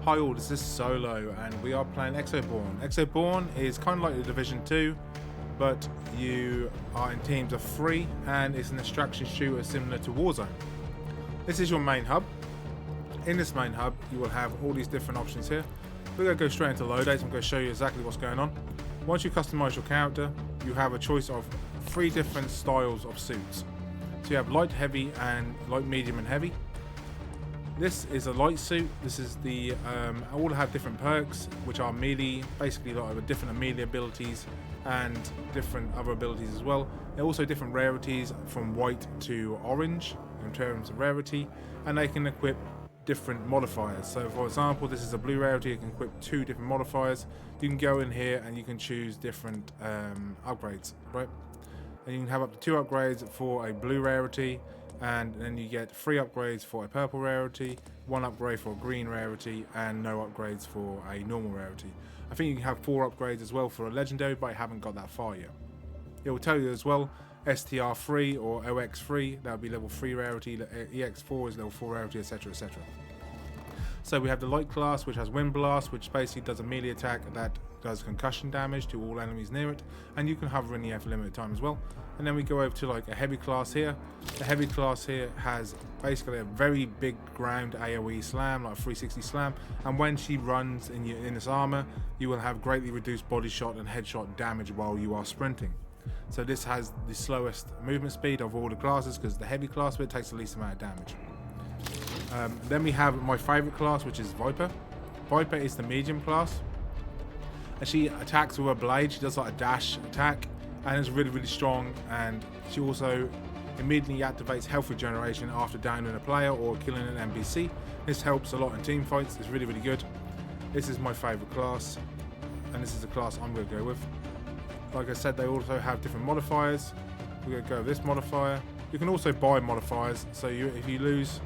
Hi all, this is Solo and we are playing Exoborne. Exoborne is kind of like the Division 2, but you are in teams of 3 and it's an extraction shooter similar to Warzone. This is your main hub. In this main hub you will have all these different options here. We're going to go straight into loadouts. I'm going to show you exactly what's going on. Once you customize your character, you have a choice of 3 different styles of suits. So you have light, heavy and light, medium and heavy. This is a light suit. This is the all have different perks, which are melee, basically like with different melee abilities and different other abilities as well. There are also different rarities from white to orange in terms of rarity, and they can equip different modifiers. So for example, this is a blue rarity. You can equip 2 different modifiers. You can go in here and you can choose different upgrades, right? And you can have up to 2 upgrades for a blue rarity, and then you get 3 upgrades for a purple rarity, 1 upgrade for a green rarity, and no upgrades for a normal rarity. I think you can have 4 upgrades as well for a legendary, but I haven't got that far yet. It will tell you as well STR3 or OX3, that would be level 3 rarity, EX4 is level 4 rarity, etc, etc. So we have the light class, which has Wind Blast, which basically does a melee attack that does concussion damage to all enemies near it, and you can hover in the air for limited time as well. And then we go over to like a heavy class here. The heavy class here has basically a very big ground AoE slam, like a 360 slam, and when she runs in this armor, you will have greatly reduced body shot and headshot damage while you are sprinting. So this has the slowest movement speed of all the classes because the heavy class, but it takes the least amount of damage. Then we have my favorite class, which is Viper. Viper is the medium class, and she attacks with a blade. She does like a dash attack, and it's really, really strong. And she also immediately activates health regeneration after downing a player or killing an NPC. This helps a lot in team fights. It's really, really good. This is my favorite class, and this is the class I'm going to go with. Like I said, they also have different modifiers. We're going to go with this modifier. You can also buy modifiers, so if you lose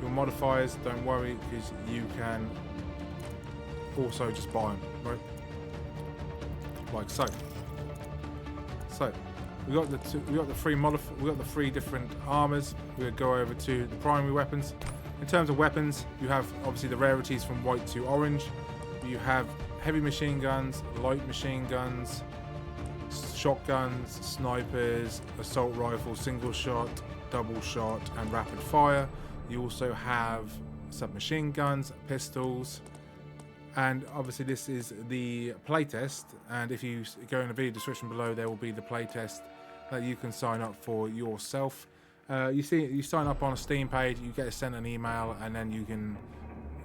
your modifiers, don't worry, because you can also just buy them, right? Like so. So we got the 3 different armors. We'll go over to the primary weapons. In terms of weapons, you have obviously the rarities from white to orange. You have heavy machine guns, light machine guns, shotguns, snipers, assault rifles, single shot, double shot, and rapid fire. You also have submachine guns, pistols, and obviously this is the playtest. And if you go in the video description below, there will be the playtest that you can sign up for yourself. You sign up on a Steam page, you get sent an email, and then you can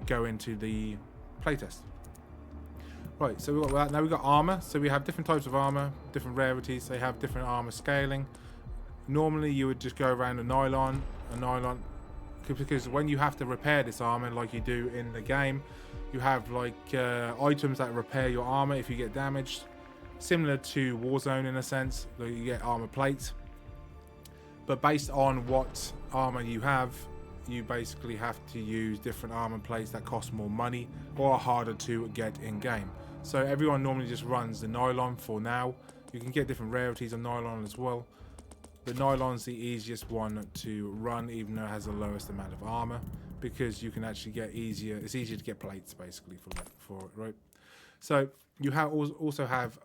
go into the playtest. Right, so we've got that. Now we've got armor. So we have different types of armor, different rarities. They have different armor scaling. Normally you would just go around a nylon, because when you have to repair this armor like you do in the game, you have like items that repair your armor if you get damaged, similar to Warzone in a sense. You get armor plates, but based on what armor you have, you basically have to use different armor plates that cost more money or are harder to get in game. So everyone normally just runs the nylon for now. You can get different rarities of nylon as well. The nylon's the easiest one to run, even though it has the lowest amount of armor, because you can actually get it's easier to get plates basically for it, right? So you also have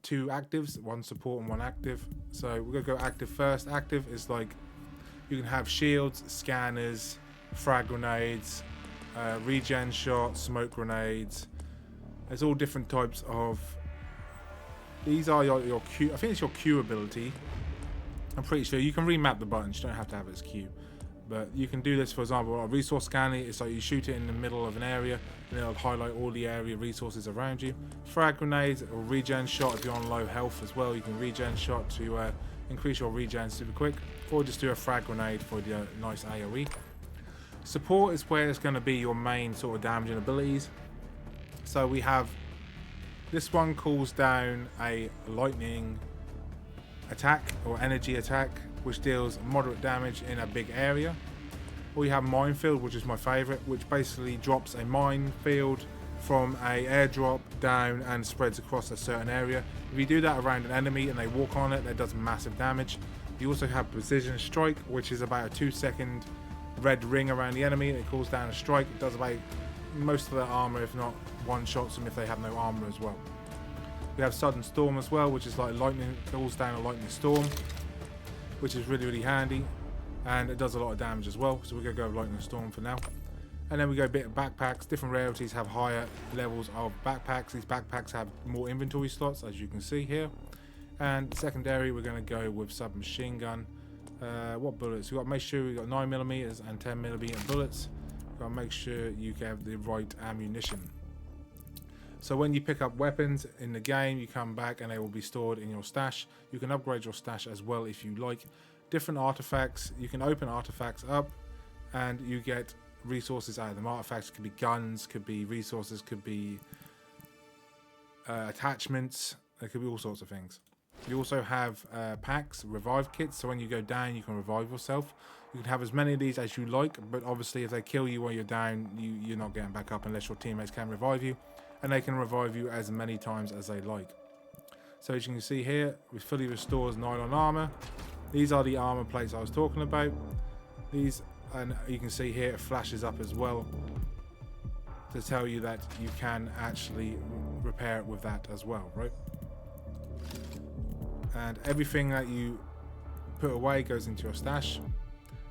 2 actives, 1 support and 1 active. So we're gonna go active first. Active is like you can have shields, scanners, frag grenades, regen shots, smoke grenades. There's all different types of. These are your Q. I think it's your Q ability. I'm pretty sure you can remap the buttons. You don't have to have it as Q, but you can do this. For example, a resource scanner. It's like you shoot it in the middle of an area, and it'll highlight all the area resources around you. Frag grenades or regen shot if you're on low health as well. You can regen shot to increase your regen super quick, or just do a frag grenade for the nice AoE. Support is where it's going to be your main sort of damaging abilities. So we have this one calls down a lightning attack or energy attack, which deals moderate damage in a big area. Or you have minefield, which is my favorite, which basically drops a minefield from a airdrop down and spreads across a certain area. If you do that around an enemy and they walk on it, that does massive damage. You also have precision strike, which is about a 2-second red ring around the enemy. It calls down a strike. It does about most of their armor, if not one-shots them if they have no armor as well. We have Sudden Storm as well, which is like lightning, falls down a lightning storm, which is really, really handy, and it does a lot of damage as well. So we're going to go with Lightning Storm for now. And then we go a bit of backpacks. Different rarities have higher levels of backpacks. These backpacks have more inventory slots, as you can see here. And secondary, we're going to go with submachine gun. What bullets? We've got to make sure we've got 9mm and 10mm bullets. We've got to make sure you have the right ammunition. So when you pick up weapons in the game, you come back and they will be stored in your stash. You can upgrade your stash as well if you like. Different artifacts, you can open artifacts up and you get resources out of them. Artifacts could be guns, could be resources, could be attachments, there could be all sorts of things. You also have packs, revive kits, so when you go down you can revive yourself. You can have as many of these as you like, but obviously if they kill you while you're down, you're not getting back up unless your teammates can revive you, and they can revive you as many times as they like. So as you can see here, it fully restores nylon armor. These are the armor plates I was talking about. These, and you can see here it flashes up as well to tell you that you can actually repair it with that as well, right? And everything that you put away goes into your stash.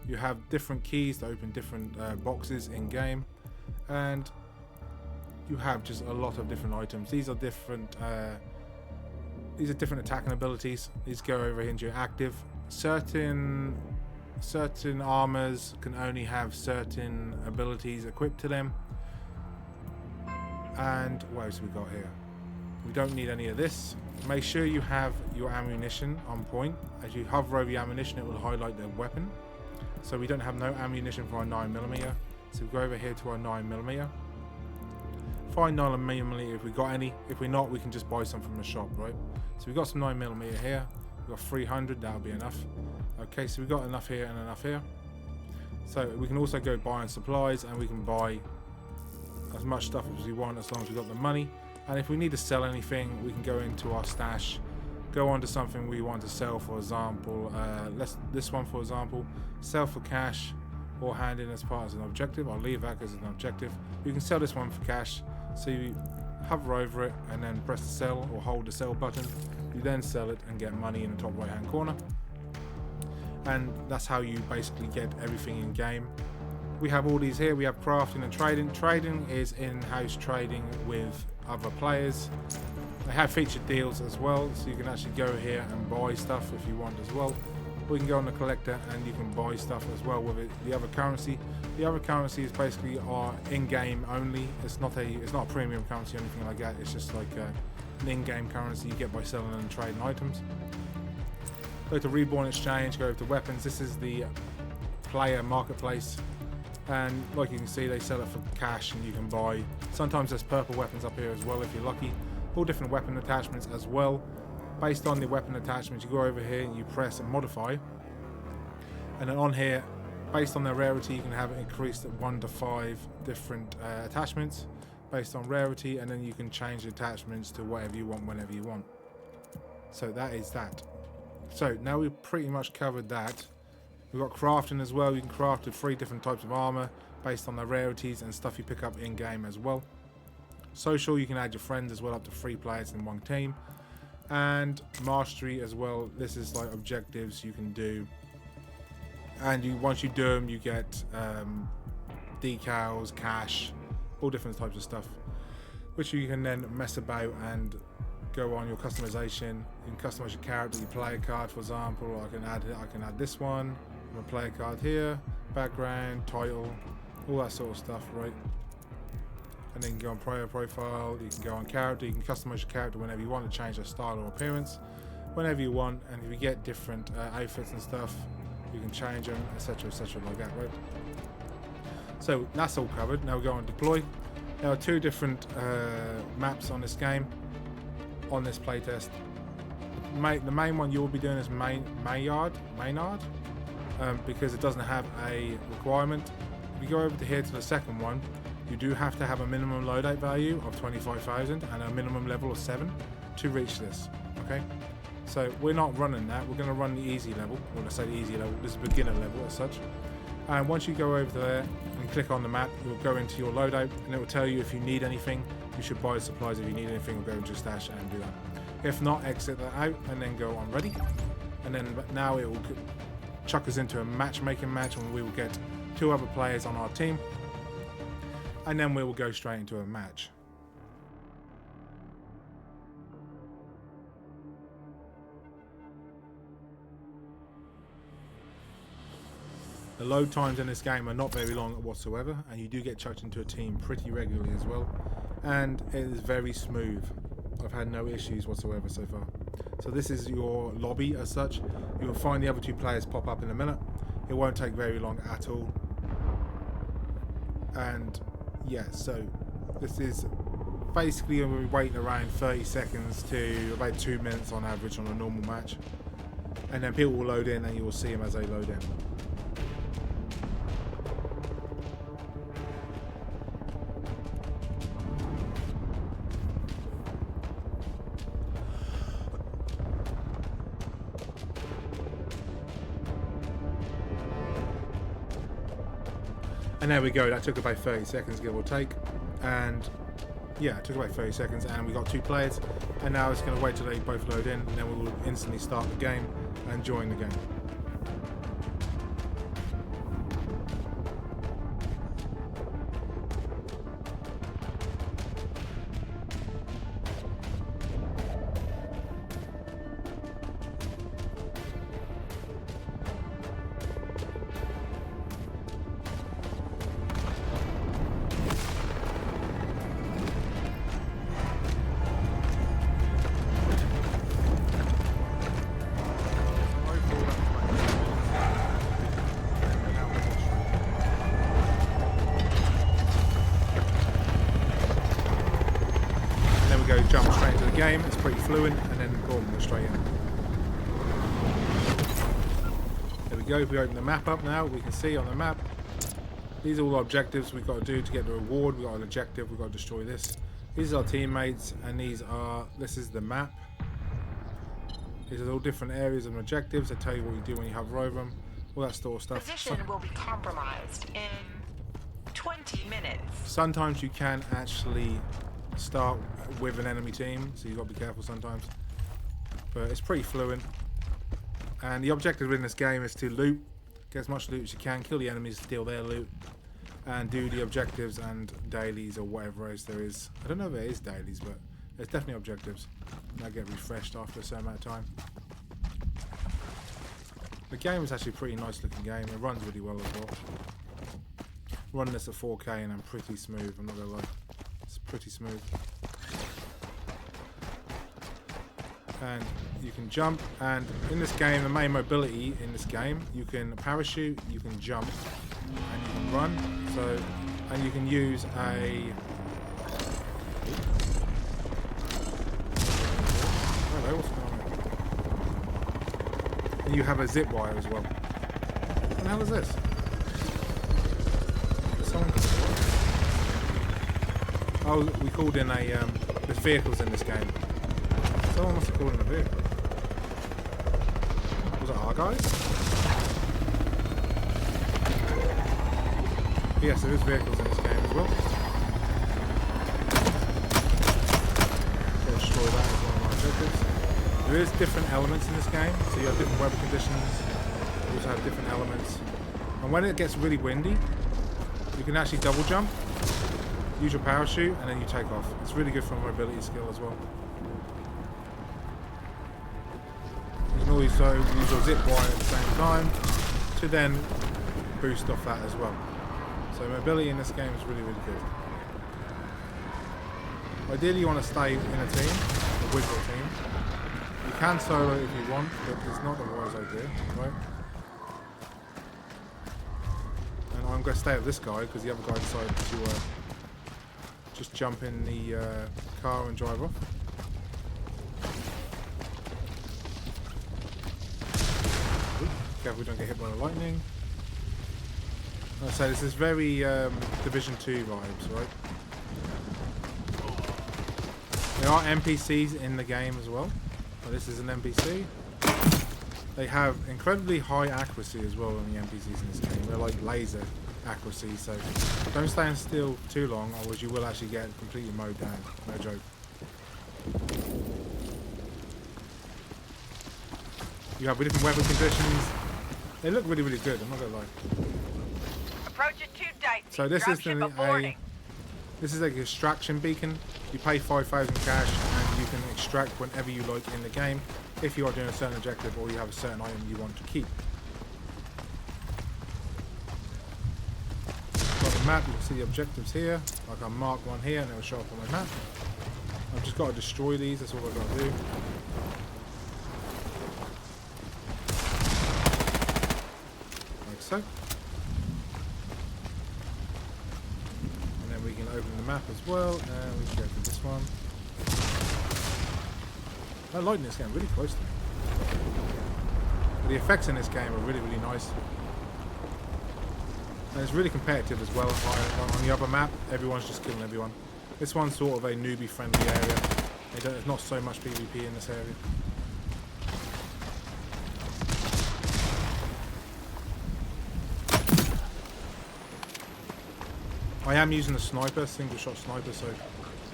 You have different keys to open different boxes in game, and you have just a lot of different items. These are different attacking abilities. These go over into your active. Certain armors can only have certain abilities equipped to them. And what else we got here? We don't need any of this. Make sure you have your ammunition on point. As you hover over the ammunition, it will highlight the weapon. So we don't have no ammunition for our 9mm. So we go over here to our 9mm. Find 9mm if we got any. If we're not, we can just buy some from the shop, right? So we've got some 9mm here. We've got 300, that'll be enough. Okay, so we've got enough here and enough here. So we can also go buying supplies, and we can buy as much stuff as we want as long as we've got the money. And if we need to sell anything, we can go into our stash, go on to something we want to sell. For example, this one for example, sell for cash or hand in as part of an objective. I'll leave that as an objective. You can sell this one for cash. So you hover over it and then press the sell or hold the sell button. You then sell it and get money in the top right hand corner. And that's how you basically get everything in game. We have all these here. We have crafting and trading. Trading is in-house trading with other players. They have featured deals as well, so you can actually go here and buy stuff if you want as well. Or you can go on the collector and you can buy stuff as well with it. The other currency. The other currency is basically our in-game only. It's not a premium currency or anything like that. It's just like an in-game currency you get by selling and trading items. Go to Reborn Exchange. Go over to weapons. This is the player marketplace. And like you can see, they sell it for cash and you can buy. Sometimes there's purple weapons up here as well if you're lucky. All different weapon attachments as well. Based on the weapon attachments, you go over here and you press and modify. And then on here, based on their rarity, you can have it increased at 1 to 5 different attachments based on rarity, and then you can change the attachments to whatever you want whenever you want. So that is that. So now we've pretty much covered that. We've got crafting as well. You can craft with 3 different types of armor based on the rarities and stuff you pick up in game as well. Social, you can add your friends as well, up to 3 players in one team. And mastery as well. This is like objectives you can do. And once you do them, you get decals, cash, all different types of stuff, which you can then mess about and go on your customization. You can customize your character, your player card, for example. I can add this one. A player card here, background, title, all that sort of stuff, right? And then you can go on player profile, you can go on character, you can customize your character whenever you want to change their style or appearance, whenever you want. And if you get different outfits and stuff, you can change them, etc, like that, right? So that's all covered. Now we go on deploy. There are 2 different maps on this game, on this playtest. The main one you will be doing is Maynard. Because it doesn't have a requirement. If you go over to here to the second one, you do have to have a minimum loadout value of 25,000 and a minimum level of 7 to reach this. Okay, so we're not running that. We're going to run the easy level. When I say the easy level, this is beginner level as such. And once you go over there and click on the map, you'll go into your loadout, and it will tell you if you need anything. You should buy supplies. If you need anything, or go into your stash and do that. If not, exit that out and then go on ready. And then now it will chuck us into a matchmaking match, and we will get 2 other players on our team, and then we will go straight into a match. The load times in this game are not very long whatsoever, and you do get chucked into a team pretty regularly as well, and it is very smooth. I've had no issues whatsoever so far. So this is your lobby as such. You will find the other 2 players pop up in a minute. It won't take very long at all. And yeah, so this is basically we're waiting around 30 seconds to about 2 minutes on average on a normal match. And then people will load in, and you will see them as they load in. And there we go, that took about 30 seconds, give or take. And yeah, it took about 30 seconds, and we got 2 players. And now it's going to wait till they both load in, and then we will instantly start the game and join the game. Jump straight into the game, it's pretty fluent, and then boom, we're straight in. There we go, if we open the map up now, we can see on the map, these are all the objectives we've got to do to get the reward. We've got an objective, we've got to destroy this. These are our teammates, and this is the map. These are all different areas and objectives. They tell you what you do when you hover over them, all that sort of stuff. Position will be compromised in 20 minutes. Sometimes you can actually start with an enemy team, so you've got to be careful sometimes, but it's pretty fluent. And the objective in this game is to loot, get as much loot as you can, kill the enemies, steal their loot, and do the objectives and dailies or whatever else there is. I don't know if it is dailies, but there's definitely objectives. They get refreshed after a certain amount of time. The game is actually a pretty nice looking game. It runs really well as well. Running this at 4K and I'm pretty smooth, I'm not gonna lie. It's pretty smooth. And you can jump, and in this game, the main mobility in this game, you can parachute, you can jump, and you can run. So, and you can use a... Hello, what's going on here? And you have a zip wire as well. What the hell is this? Oh, we called in a, there's vehicles in this game. Someone must have called in a vehicle. Was it our guys? Yes, there is vehicles in this game as well. I'll destroy that as one of my objectives. There is different elements in this game, so you have different weather conditions. You also have different elements. And when it gets really windy, you can actually double jump. Use your parachute and then you take off. It's really good for mobility skill as well. You can also use your zip wire at the same time to then boost off that as well. So mobility in this game is really, really good. Ideally you want to stay in a team, or with your team. You can solo if you want, but it's not a wise idea, right? And I'm going to stay with this guy because the other guy decided to just jump in the car and drive off. Careful we don't get hit by the lightning. Like I say, this is very Division 2 vibes, right? There are NPCs in the game as well. This is an NPC. They have incredibly high accuracy as well on the NPCs in this game. They're like laser. accuracy, so don't stand still too long, otherwise you will actually get completely mowed down. No joke. You have different weather conditions. They look really, really good. I'm not gonna lie. Approach it 2 days. So this is this is like an extraction beacon. You pay 5,000 cash and you can extract whenever you like in the game if you are doing a certain objective or you have a certain item you want to keep. Got the map, you can see the objectives here. I can mark one here and it will show up on my map. I've just got to destroy these, that's all I've got to do. Like so. And then we can open the map as well, and we can go for this one. I like this game, really close to me. The effects in this game are really, really nice. And it's really competitive as well. On the other map, everyone's just killing everyone. This one's sort of a newbie friendly area. There's not so much PvP in this area. I am using a sniper, single shot sniper, so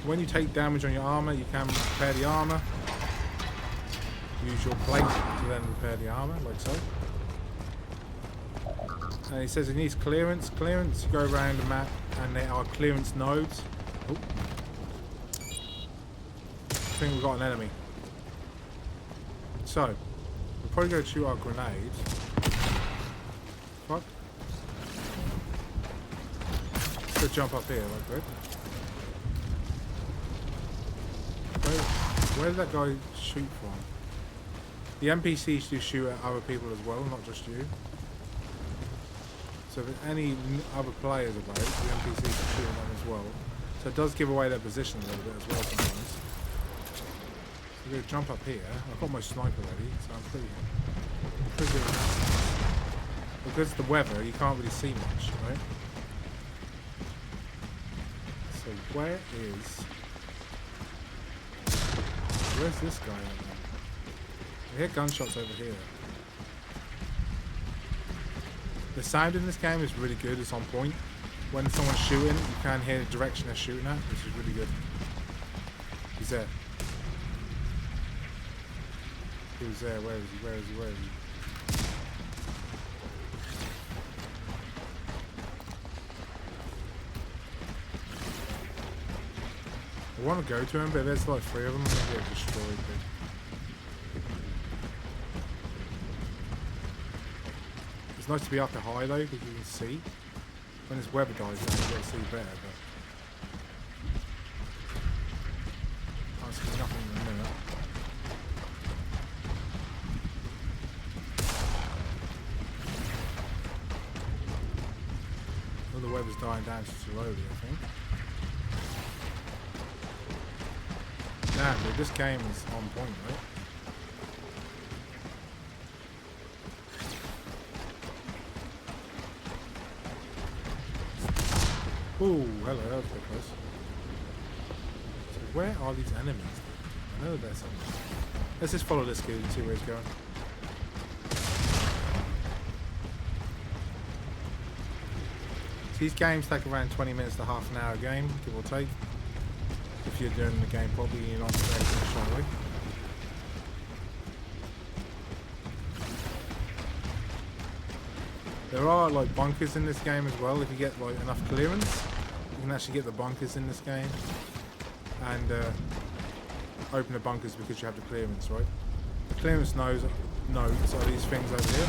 when you take damage on your armor, you can repair the armor. Use your plate to then repair the armor, like so. And he says it needs clearance. Clearance, you go around the map and there are clearance nodes. Oh. I think we've got an enemy. So, we'll probably go shoot our grenades. Fuck. Let's go jump up here, like that. Where did that guy shoot from? The NPCs do shoot at other people as well, not just you. So if any other players about, the NPCs are shooting them as well. So it does give away their position a little bit as well sometimes. So we're going to jump up here. I've got my sniper ready, so I'm pretty good. Because of the weather, you can't really see much, right? So where's this guy at then? I hear gunshots over here. The sound in this game is really good, it's on point. When someone's shooting, you can hear the direction they're shooting at, which is really good. He's there. He was there, where is he, where is he, where is he? I want to go to him, but there's like 3 of them, I'm going to get destroyed, dude. It's nice to be after high though, because you can see. When this weather dies down, you get to see better, but can't see nothing in a minute. Well, the weather's dying down slowly, I think. Damn, dude, this game is on point, right? Ooh, hello, that was a bit close. So where are these enemies? I know there's some. Let's just follow this dude and see where he's going. So these games take around 20 minutes to half an hour a game, give or take. If you're doing the game properly, you're not very strongly. There are like bunkers in this game as well. If you get like enough clearance, you can actually get the bunkers in this game and open the bunkers because you have the clearance, right? The clearance nodes are these things over here.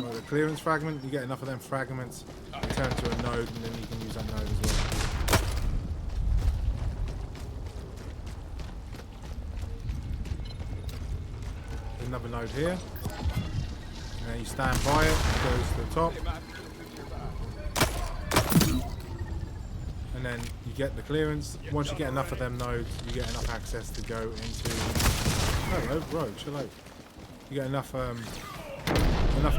Well, the clearance fragment, you get enough of them fragments, they turn to a node, and then you can use that node as well. Another node here, and then you stand by it, it goes to the top, and then you get the clearance. Once you get enough of them nodes, you get enough access to go into. Oh, bro, chill out. You get enough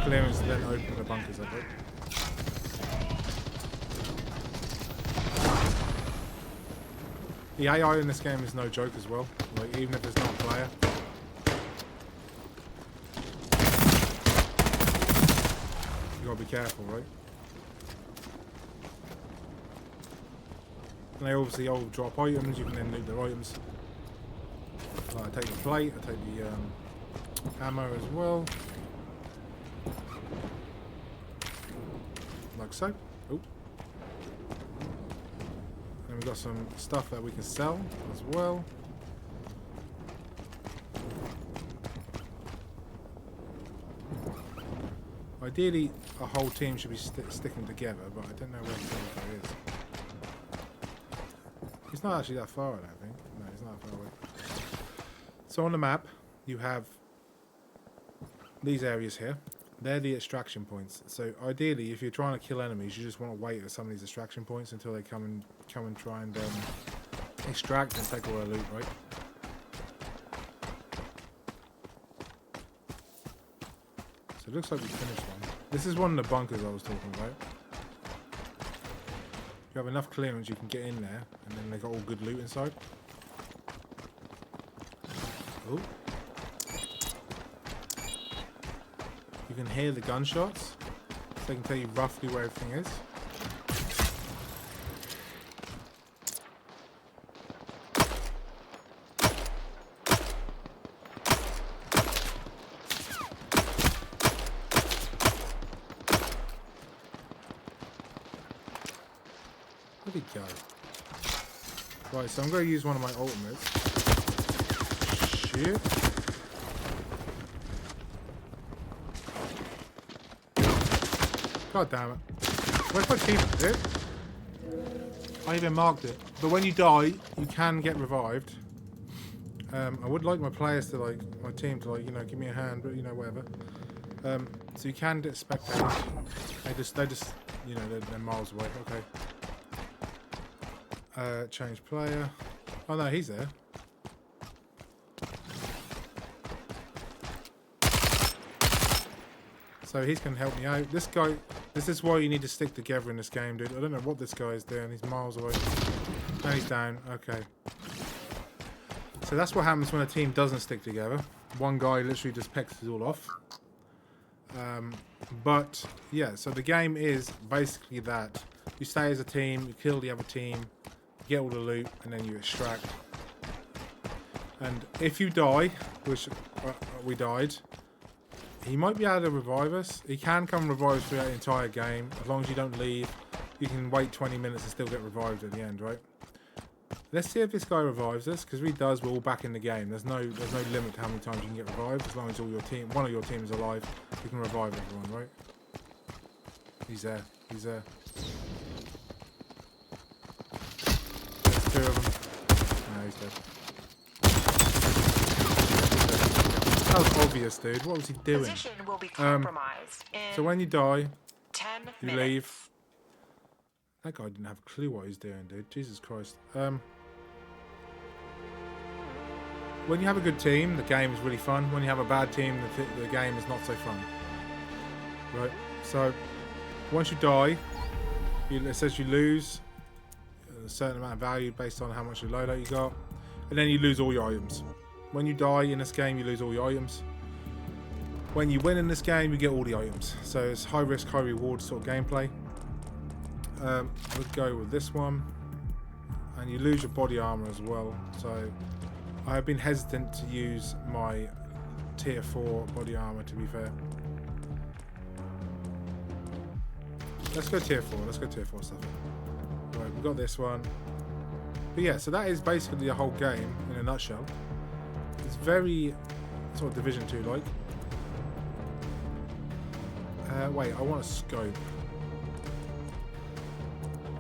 clearance to then open the bunkers up. Right? The AI in this game is no joke as well. Like even if there's not a player. careful, right? And they obviously all drop items. You can then loot their items. I take the plate. I take the ammo as well. Like so. Oh. And we've got some stuff that we can sell as well. Ideally, a whole team should be sticking together, but I don't know where the is. It's not actually that far, I don't think. No, it's not that far away. So on the map, you have these areas here. They're the extraction points. So ideally, if you're trying to kill enemies, you just want to wait at some of these extraction points until they come and try and extract and take all their loot, right? So it looks like we finished one. This is one of the bunkers I was talking about. If you have enough clearance, you can get in there, and then they got all good loot inside. Oh. You can hear the gunshots, so they can tell you roughly where everything is. Where'd he go? Right, so I'm going to use one of my ultimates. Shit. God damn it. Where's my team, dude? I even marked it. But when you die, you can get revived. I would like my players to, like, my team to, like, you know, give me a hand, but, you know, whatever. So you can get spectators. They just, you know, they're miles away. Okay. Change player. Oh, no, he's there. So he's going to help me out. This guy... This is why you need to stick together in this game, dude. I don't know what this guy is doing. He's miles away. And he's down. Okay. So that's what happens when a team doesn't stick together. One guy literally just pecks us all off. But, yeah. So the game is basically that. You stay as a team. You kill the other team. You get all the loot. And then you extract. And if you die, which we died... He might be able to revive us. He can come revive us throughout the entire game. As long as you don't leave, you can wait 20 minutes and still get revived at the end, right? Let's see if this guy revives us, because if he does, we're all back in the game. There's no limit to how many times you can get revived. As long as all your team, one of your team is alive, you can revive everyone, right? He's there. He's there. There's two of them. No, he's dead. That was obvious, dude. What was he doing? Position will be compromised in So when you die, 10 you minutes. leave. That guy didn't have a clue what he's doing, dude. Jesus Christ. When you have a good team, the game is really fun. When you have a bad team, the game is not so fun. Right? So, once you die, it says you lose a certain amount of value based on how much loadout you got. And then you lose all your items. When you die in this game, you lose all your items. When you win in this game, you get all the items. So it's high risk, high reward sort of gameplay. We'll go with this one. And you lose your body armor as well. So I've been hesitant to use my tier 4 body armor, to be fair. Let's go tier 4. Let's go tier 4 stuff. Right, we've got this one. But yeah, so that is basically the whole game in a nutshell. It's very sort of Division 2 like. Wait, I want a scope.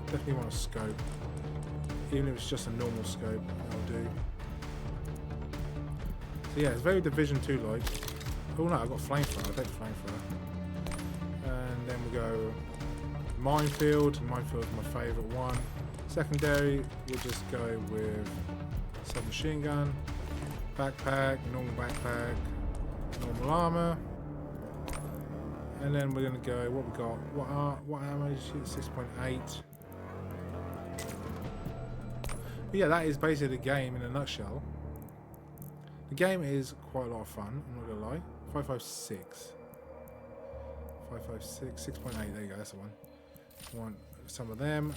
Definitely want a scope. Even if it's just a normal scope, that'll do. So yeah, it's very Division 2 like. Oh no, I've got flamethrower. I'll take the flamethrower. And then we go minefield. Minefield is my favourite one. Secondary, we'll just go with submachine gun. Backpack, normal backpack, normal armor, and then we're gonna go. What we got? What ammo? 6.8. But yeah, that is basically the game in a nutshell. The game is quite a lot of fun. I'm not gonna lie. 556. 556, 6.8. There you go. That's the one. I want some of them,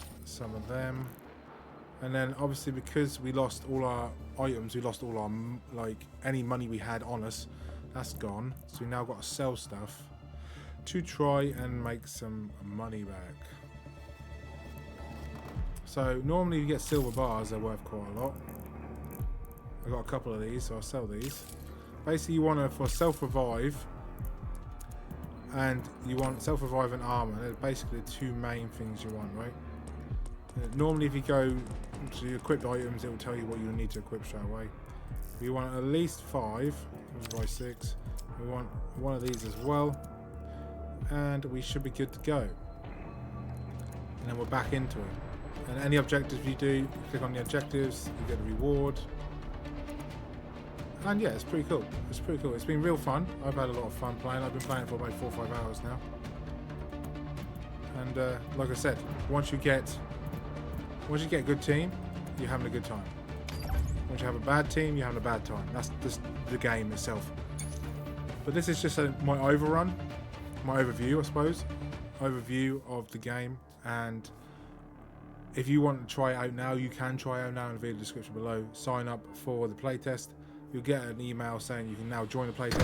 and then obviously because we lost all our items, we lost all our like any money we had on us. That's gone. So we now got to sell stuff to try and make some money back. So normally you get silver bars, they're worth quite a lot. I got a couple of these, so I'll sell these. Basically, you want to for self-revive, and you want self-revive and armor. They're basically the two main things you want, right? Normally, if you go to your equipped items, it will tell you what you need to equip straight away. We want at least 5. Let's buy 6. We want one of these as well, and we should be good to go. And then we're back into it. And any objectives you do, you click on the objectives, you get a reward. And yeah, it's pretty cool. It's pretty cool. It's been real fun. I've had a lot of fun playing. I've been playing for about 4 or 5 hours now. And like I said, once you get a good team, you're having a good time. Once you have a bad team, you're having a bad time. That's just the game itself. But this is just my overview, I suppose. Overview of the game. And if you want to try it out now, you can try it out now in the video description below. Sign up for the playtest. You'll get an email saying you can now join the playtest.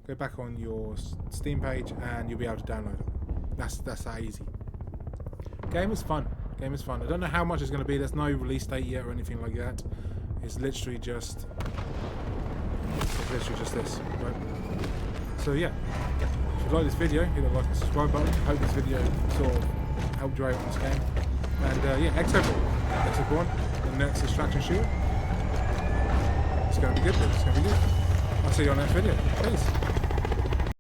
Go back on your Steam page, and you'll be able to download it. That's that easy. Game is fun. I don't know how much it's going to be. There's no release date yet or anything like that. It's literally just this. Right? So yeah, if you like this video, hit the like and subscribe button. I hope this video sort of helped you out on this game. And yeah, Exoborne, the next extraction shooter. It's going to be good. I'll see you on the next video. Peace.